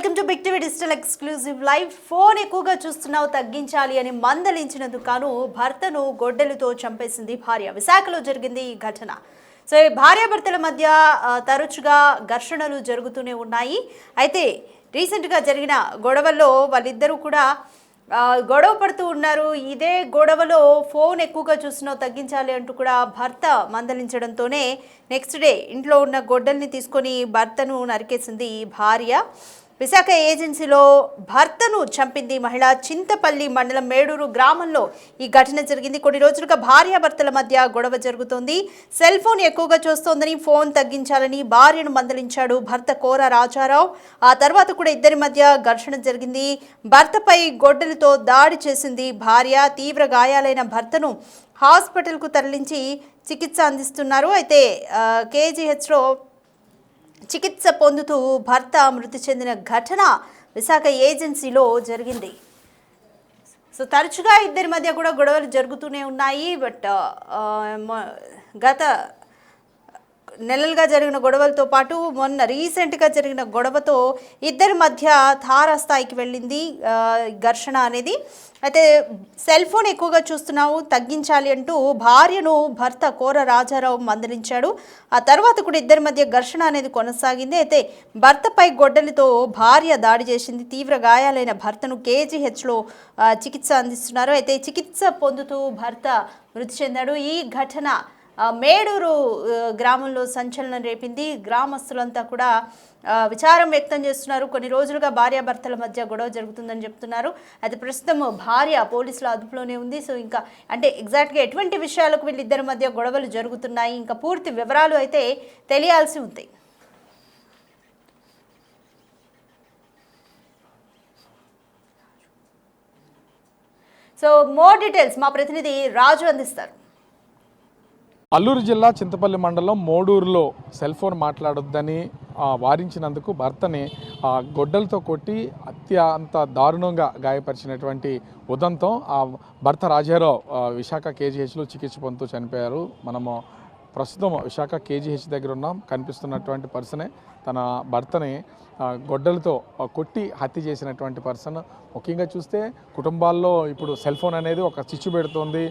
Welcome to Big TV digital exclusive live. Phone ఎక్కువగా చూస్తున్నావు తగ్గించాలి అని మందలించినందుకు గాను భర్తను గొడ్డలితో చంపేసింది భార్య. విశాఖలో జరిగింది ఈ ఘటన. సో భార్యాభర్తల మధ్య తరచుగా ఘర్షణలు జరుగుతూనే ఉన్నాయి. అయితే రీసెంట్గా జరిగిన గొడవల్లో వాళ్ళిద్దరూ కూడా గొడవ పడుతూ ఉన్నారు. ఇదే గొడవలో ఫోన్ ఎక్కువగా చూస్తున్నావు తగ్గించాలి అంటూ కూడా భర్త మందలించడంతోనే నెక్స్ట్ డే ఇంట్లో ఉన్న గొడ్డల్ని తీసుకొని భర్తను నరికేసింది భార్య. విశాఖ ఏజెన్సీలో భర్తను చంపింది మహిళ. చింతపల్లి మండలం మేడూరు గ్రామంలో ఈ ఘటన జరిగింది. కొన్ని రోజులుగా భార్యాభర్తల మధ్య గొడవ జరుగుతోంది. సెల్ ఫోన్ ఎక్కువగా చూస్తోందని ఫోన్ తగ్గించాలని భార్యను మందలించాడు భర్త కోర రాజారావు. ఆ తర్వాత కూడా ఇద్దరి మధ్య ఘర్షణ జరిగింది. భర్తపై గొడ్డలితో దాడి చేసింది భార్య. తీవ్ర గాయాలైన భర్తను హాస్పిటల్కు తరలించి చికిత్స అందిస్తున్నారు. అయితే కేజీహెచ్లో చికిత్స పొందుతూ భర్త మృతి చెందిన ఘటన విశాఖ ఏజెన్సీలో జరిగింది. సో తరచుగా ఇద్దరి మధ్య కూడా గొడవలు జరుగుతూనే ఉన్నాయి. బట్ గత నెలలుగా జరిగిన గొడవలతో పాటు మొన్న రీసెంట్గా జరిగిన గొడవతో ఇద్దరి మధ్య తారాస్థాయికి వెళ్ళింది ఘర్షణ అనేది. అయితే సెల్ ఫోన్ ఎక్కువగా చూస్తున్నావు తగ్గించాలి అంటూ భార్యను భర్త కోర రాజారావు మందలించాడు. ఆ తర్వాత కూడా ఇద్దరి మధ్య ఘర్షణ అనేది కొనసాగింది. అయితే భర్తపై గొడ్డలితో భార్య దాడి చేసింది. తీవ్ర గాయాలైన భర్తను కేజీహెచ్లో చికిత్స అందిస్తున్నారు. అయితే చికిత్స పొందుతూ భర్త మృతి చెందాడు. ఈ ఘటన మేడూరు గ్రామంలో సంచలనం రేపింది. గ్రామస్తులంతా కూడా విచారం వ్యక్తం చేస్తున్నారు. కొన్ని రోజులుగా భార్యాభర్తల మధ్య గొడవ జరుగుతుందని చెప్తున్నారు. అయితే ప్రస్తుతం భార్య పోలీసుల అదుపులోనే ఉంది. సో ఇంకా అంటే ఎగ్జాక్ట్గా ఎటువంటి విషయాలకు వీళ్ళిద్దరి మధ్య గొడవలు జరుగుతున్నాయి, ఇంకా పూర్తి వివరాలు అయితే తెలియాల్సి ఉంది. సో మోర్ డీటెయిల్స్ మా ప్రతినిధి రాజు అందిస్తారు. అల్లూరు జిల్లా చింతపల్లి మండలం మోడూరులో సెల్ ఫోన్ మాట్లాడొద్దని వారించినందుకు భర్తని గొడ్డలతో కొట్టి అత్యంత దారుణంగా గాయపరిచినటువంటి ఉదంతం ఆ భర్త రాజారావు విశాఖ కేజీహెచ్లో చికిత్స పొందుతూ చనిపోయారు. మనము ప్రస్తుతం విశాఖ కేజీహెచ్ దగ్గర ఉన్నాం. కనిపిస్తున్నటువంటి పర్సనే తన భర్తని గొడ్డలతో కొట్టి హత్య చేసినటువంటి పర్సన్. ముఖ్యంగా చూస్తే కుటుంబాల్లో ఇప్పుడు సెల్ ఫోన్ అనేది ఒక చిచ్చు పెడుతోంది.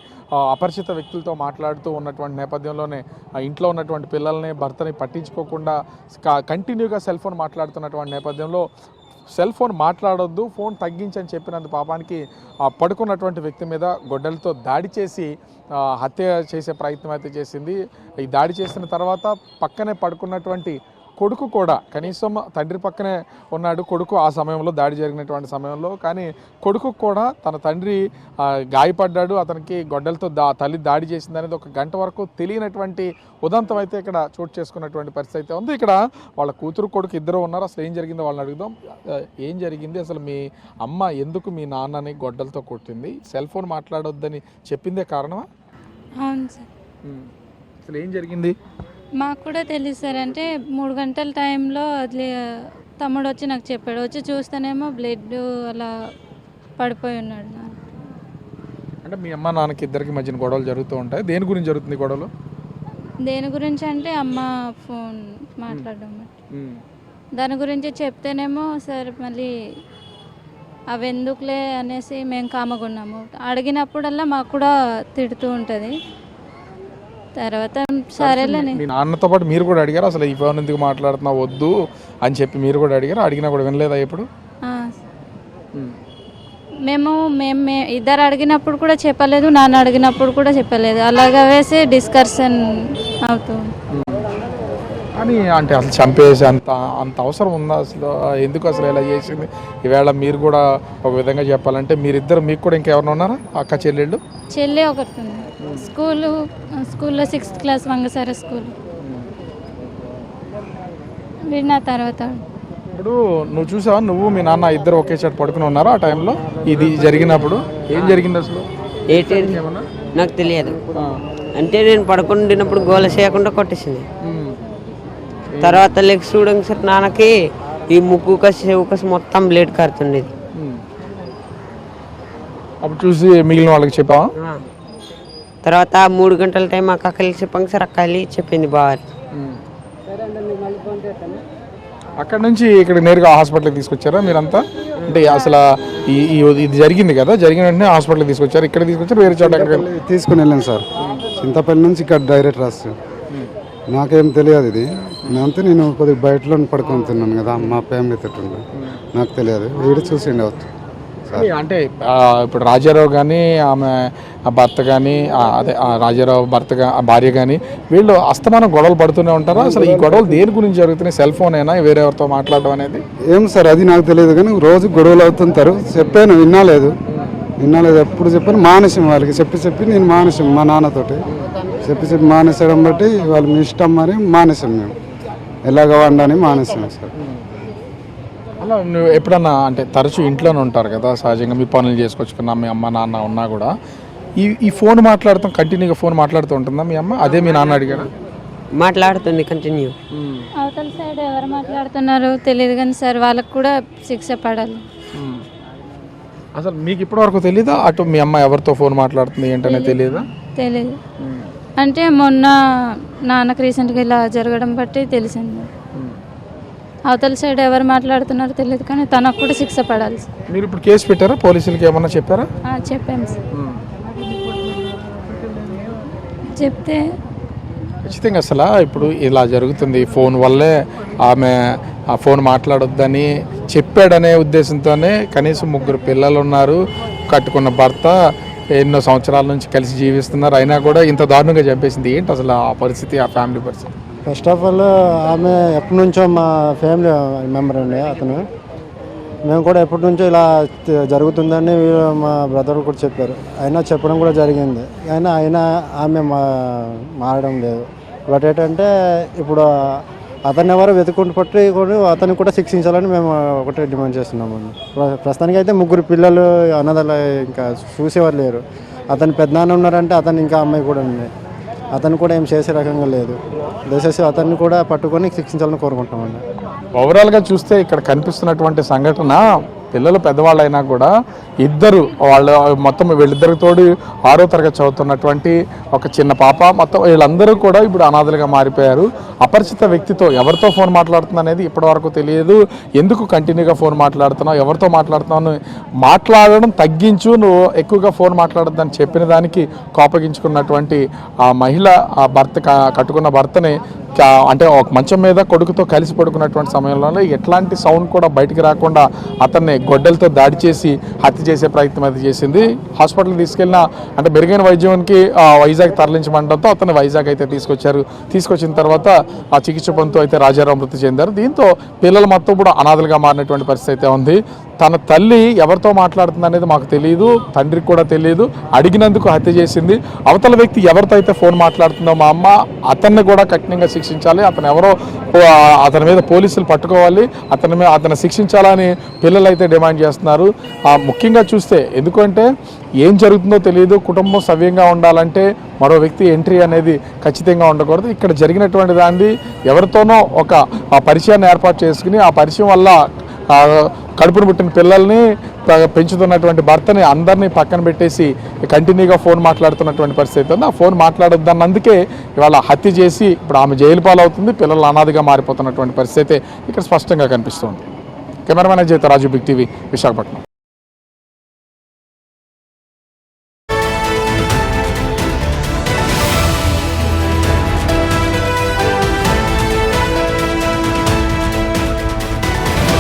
అపరిచిత వ్యక్తులతో మాట్లాడుతూ ఉన్నటువంటి నేపథ్యంలోనే ఇంట్లో ఉన్నటువంటి పిల్లల్ని భర్తని పట్టించుకోకుండా కంటిన్యూగా సెల్ ఫోన్ మాట్లాడుతున్నటువంటి నేపథ్యంలో సెల్ ఫోన్ మాట్లాడొద్దు, ఫోన్ తగ్గించని చెప్పినంత పాపానికి పడుకున్నటువంటి వ్యక్తి మీద గొడ్డలతో దాడి చేసి హత్య చేసే ప్రయత్నం అయితే చేసింది. ఈ దాడి చేసిన తర్వాత పక్కనే పడుకున్నటువంటి కొడుకు కూడా కనీసం తండ్రి పక్కనే ఉన్నాడు కొడుకు ఆ సమయంలో, దాడి జరిగినటువంటి సమయంలో. కానీ కొడుకు కూడా తన తండ్రి గాయపడ్డాడు, అతనికి గొడ్డలతో తల్లి దాడి చేసింది అనేది ఒక గంట వరకు తెలియనటువంటి ఉదంతం అయితే ఇక్కడ చోటు చేసుకున్నటువంటి పరిస్థితి అయితే ఉంది. ఇక్కడ వాళ్ళ కూతురు కొడుకు ఇద్దరు ఉన్నారు. అసలు ఏం జరిగిందో వాళ్ళని అడుగుదాం. ఏం జరిగింది అసలు? మీ అమ్మ ఎందుకు మీ నాన్నని గొడ్డలతో కొట్టింది? సెల్ ఫోన్ మాట్లాడొద్దని చెప్పిందే కారణమా? అవును సార్. అసలు ఏం జరిగింది? మాకు కూడా తెలుసు సార్. అంటే 3 గంటల టైంలో తమ్ముడు వచ్చి నాకు చెప్పాడు. వచ్చి చూస్తేనేమో బ్లడ్ అలా పడిపోయి ఉన్నాడు. అంటే మీ అమ్మ నాన్నకి ఇద్దరికి మధ్యన గొడవలు జరుగుతూ ఉంటాయి. దేని గురించి జరుగుతుంది గొడవలు? దేని గురించి అంటే అమ్మ ఫోన్ మాట్లాడడం, దాని గురించి చెప్తేనేమో సార్ మళ్ళీ అవి ఎందుకులే అనేసి మేము కామగున్నాము. అడిగినప్పుడల్లా మాకు కూడా తిడుతూ ఉంటుంది. తర్వాత సరేలేని మీ నాన్నతో పాటు మీరు కూడా అడిగారు అసలు ఈ ఫోన్ ఎందుకు మాట్లాడుతున్నా వద్దు అని చెప్పి మీరు కూడా అడిగారు? అడిగినా కూడా వినలేదా ఎప్పుడు? మేము ఇద్దరు అడిగినప్పుడు కూడా చెప్పలేదు, నాన్న అడిగినప్పుడు కూడా చెప్పలేదు. అలాగా వేసి డిస్కషన్ అవుతుంది. కానీ అంటే అసలు చంపేసి అంత అవసరం ఉందా అసలు? ఎందుకు అసలు ఇలా చేసింది? ఈవేళ మీరు కూడా ఒక విధంగా చెప్పాలంటే మీరిద్దరు, మీకు కూడా ఇంకెవరైనా ఉన్నారా అక్క చెల్లెళ్ళు? చెల్లి ఒకటి ఉంది. స్కూల్లో 6th క్లాస్ వంగసార స్కూల్. విన్నా తర్వాత ఇప్పుడు నువ్వు చూసావా, నువ్వు మీ నాన్న ఇద్దరు ఒకే చోట పడుకుని ఉన్నారా ఆ టైంలో ఇది జరిగినప్పుడు? ఏం జరిగింది అసలు? నాకు తెలియదు. అంటే నేను పడుకుంటున్నప్పుడు గోల చేయకుండా కొట్టేసింది. తర్వాత లెగ్స్ చూడండి సార్, నాన్నకి ఈ ముక్కు కసి చెవు కసి మొత్తం బ్లేడ్ కారుతుండేది. అప్పుడు చూసి మిగిలిన వాళ్ళకి చెప్పావా? తర్వాత 3 గంటల టైం అక్కకి చెప్పాక సార్ అక్క చెప్పింది బాగా. అక్కడ నుంచి ఇక్కడ నేరుగా హాస్పిటల్కి తీసుకొచ్చారా మీరంతా? అంటే అసలు ఇది జరిగింది కదా, జరిగిన వెంటనే హాస్పిటల్కి తీసుకొచ్చారు, ఇక్కడ తీసుకొచ్చారు, వేరే చోట తీసుకుని వెళ్ళాను సార్. చింతపల్లి నుంచి ఇక్కడ డైరెక్ట్ రాసు. నాకేం తెలియదు ఇది. అంతే నేను కొద్దిగా బయటలో పడుకొని తిన్నాను కదా, మా ఫ్యామిలీ తోటి నాకు తెలియదు. వీడు చూసిండే వచ్చు. అంటే ఇప్పుడు రాజారావు కానీ ఆమె భర్త కానీ అదే రాజారావు భార్య కానీ వీళ్ళు అస్తమానం గొడవలు పడుతూనే ఉంటారా? అసలు ఈ గొడవలు దేని గురించి జరుగుతున్నాయి? సెల్ ఫోన్ అయినా వేరేవరితో మాట్లాడడం అనేది? ఏం సార్ అది నాకు తెలియదు, కానీ రోజు గొడవలు అవుతుంటారు. చెప్పాను, వినాలేదు. ఎప్పుడు చెప్పాను, మానేసాం వాళ్ళకి చెప్పి నేను మానేసాం. మా నాన్నతోటి చెప్పి మానేసడం బట్టి వాళ్ళు మీ ఇష్టం మరి మానేసాం. మేము ఎలాగ వండని మానేసాం సార్. అలా నువ్వు ఎప్పుడన్నా అంటే తరచూ ఇంట్లోనే ఉంటారు కదా, సహజంగా మీ పనులు చేసుకొచ్చుకున్నా మీ అమ్మ నాన్న ఉన్నా కూడా ఈ ఫోన్ మాట్లాడుతాం, కంటిన్యూగా ఫోన్ మాట్లాడుతూ ఉంటుందా మీ అమ్మ? అదే మీ నాన్న అడిగారా? మాట్లాడుతుంది కంటిన్యూ. అవతల సైడ్ ఎవరు మాట్లాడుతున్నారో తెలియదు కానీ సార్ వాళ్ళకు కూడా శిక్ష పడాలి. అసలు మీకు ఇప్పటి వరకు తెలీదా అటు మీ అమ్మ ఎవరితో ఫోన్ మాట్లాడుతుంది ఏంటనే తెలియదా? తెలియదు. అంటే మొన్న నాన్నకు రీసెంట్గా ఇలా జరగడం బట్టి తెలిసింది. అవతల సైడ్ ఎవరు మాట్లాడుతున్నారో తెలియదు కానీ తనకు కూడా శిక్ష పడాలి. మీరు ఇప్పుడు కేసు పెట్టారా? పోలీసులకి ఏమన్నా చెప్పారా? చెప్పాము సార్. చెప్తే ఖచ్చితంగా అసలు ఇప్పుడు ఇలా జరుగుతుంది, ఫోన్ వల్లే ఆమె ఆ ఫోన్ మాట్లాడొద్దని చెప్పాడనే ఉద్దేశంతోనే కనీసం 3 పిల్లలు ఉన్నారు, కట్టుకున్న భర్త ఎన్నో సంవత్సరాల నుంచి కలిసి జీవిస్తున్నారు, అయినా కూడా ఇంత దారుణంగా చంపేసింది. ఏంటి అసలు ఆ పరిస్థితి, ఆ ఫ్యామిలీ పరిస్థితి? ఫస్ట్ ఆఫ్ ఆల్ ఆమె ఎప్పటి నుంచో మా ఫ్యామిలీ మెంబర్ అండి అతను. మేము కూడా ఎప్పటి నుంచో ఇలా జరుగుతుందని మా బ్రదర్ కూడా చెప్పారు. అయినా చెప్పడం కూడా జరిగింది. అయినా ఆమె మారడం లేదు. బట్ ఏంటంటే ఇప్పుడు అతన్ని ఎవరో వెతుకుంటూ పట్టుకొని అతన్ని కూడా శిక్షించాలని మేము ఒకటే డిమాండ్ చేస్తున్నామండి. ప్రస్తుతానికి అయితే 3 పిల్లలు అన్నదల ఇంకా చూసేవారు లేరు. అతని పెద్దనాన్న ఉన్నారంటే అతను ఇంకా అమ్మాయి కూడా ఉంది. అతను కూడా ఏం చేసే రకంగా లేదు. దయచేసి అతన్ని కూడా పట్టుకొని శిక్షించాలని కోరుకుంటున్నామండి. ఓవరాల్గా చూస్తే ఇక్కడ కనిపిస్తున్నటువంటి సంఘటన పిల్లలు పెద్దవాళ్ళు అయినా కూడా ఇద్దరు వాళ్ళు మొత్తం వీళ్ళిద్దరికి తోడు 6వ తరగతి చదువుతున్నటువంటి ఒక చిన్న పాప మొత్తం వీళ్ళందరూ కూడా ఇప్పుడు అనాథలుగా మారిపోయారు. అపరిచిత వ్యక్తితో ఎవరితో ఫోన్ మాట్లాడుతున్నా అనేది ఇప్పటివరకు తెలియదు. ఎందుకు కంటిన్యూగా ఫోన్ మాట్లాడుతున్నావు, ఎవరితో మాట్లాడుతున్నావు, మాట్లాడడం తగ్గించు, నువ్వు ఎక్కువగా ఫోన్ మాట్లాడద్దని చెప్పిన దానికి కోపగించుకున్నటువంటి ఆ మహిళ ఆ భర్త కట్టుకున్న భర్తని అంటే ఒక మంచం మీద కొడుకుతో కలిసి పడుకున్నటువంటి సమయంలో ఎట్లాంటి సౌండ్ కూడా బయటికి రాకుండా అతన్ని గొడ్డలతో దాడి చేసి హత్య చేసే ప్రయత్నం అయితే చేసింది. హాస్పిటల్కి తీసుకెళ్ళిన అంటే మెరుగైన వైద్యానికి వైజాగ్ తరలించమంటంతో అతను వైజాగ్ అయితే తీసుకొచ్చిన తర్వాత ఆ చికిత్స పొందుతూ అయితే రాజారావు మృతి చెందారు. దీంతో పిల్లలు మొత్తం కూడా అనాథలుగా మారినటువంటి పరిస్థితి అయితే ఉంది. తన తల్లి ఎవరితో మాట్లాడుతుంది అనేది మాకు తెలియదు, తండ్రికి కూడా తెలియదు. అడిగినందుకు హత్య చేసింది. అవతల వ్యక్తి ఎవరితో అయితే ఫోన్ మాట్లాడుతుందో మా అమ్మ అతన్ని కూడా కఠినంగా శిక్షించాలి, అతను ఎవరో అతని మీద పోలీసులు పట్టుకోవాలి, అతను శిక్షించాలని పిల్లలు అయితే డిమాండ్ చేస్తున్నారు. ముఖ్యంగా చూస్తే ఎందుకంటే ఏం జరుగుతుందో తెలియదు, కుటుంబం సవ్యంగా ఉండాలంటే మరో వ్యక్తి ఎంట్రీ అనేది ఖచ్చితంగా ఉండకూడదు. ఇక్కడ జరిగినటువంటి దాన్ని ఎవరితోనో ఒక పరిచయాన్ని ఏర్పాటు చేసుకుని ఆ పరిచయం వల్ల కడుపును పుట్టిన పిల్లల్ని పెంచుతున్నటువంటి భర్తని అందరినీ పక్కన పెట్టేసి కంటిన్యూగా ఫోన్ మాట్లాడుతున్నటువంటి పరిస్థితి ఉంది. ఆ ఫోన్ మాట్లాడొద్దన్నందుకే ఇవాళ హత్య చేసి ఇప్పుడు ఆమె జైలు పాలవుతుంది, పిల్లలు అనాథగా మారిపోతున్నటువంటి పరిస్థితి ఇక్కడ స్పష్టంగా కనిపిస్తుంది. కెమెరామెన్ అజయ్ రాజు, బిగ్ టీవీ, విశాఖపట్నం.